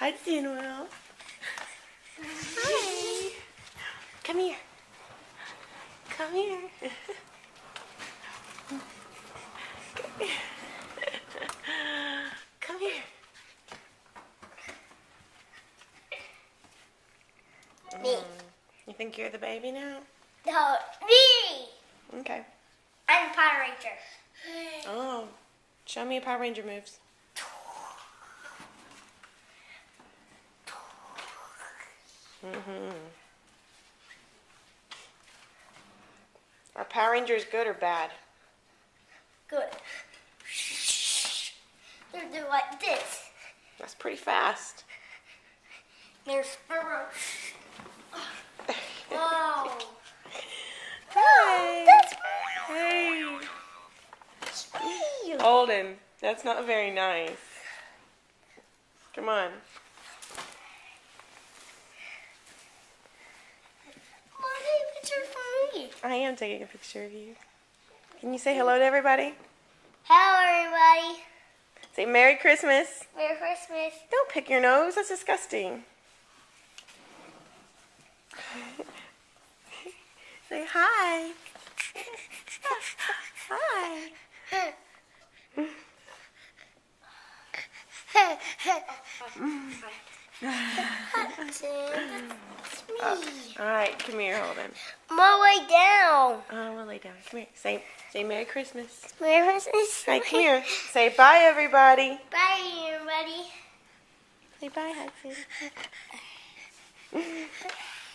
Hi, Samuel. Hi. Come here. Come here. Come here. Me. You think you're the baby now? No, me. Okay. I'm Power Ranger. Oh, show me your Power Ranger moves. Are Power Rangers good or bad? Good. They're doing like this. That's pretty fast. There's Sparrow. Whoa. Hi. That's Hey. me. Holden, that's not very nice. Come on. Mom, take a picture for me. I am taking a picture of you. Can you say hello to everybody? Hello, everybody. Say Merry Christmas. Merry Christmas. Don't pick your nose. That's disgusting. Say hi. Hi. That's me. All right, come here, Holden. I'm all the way down. Oh, we'll lay down. Come here. Say Merry Christmas. Merry Christmas. Hey, come here. Say bye, everybody. Bye, everybody. Say bye, Hudson.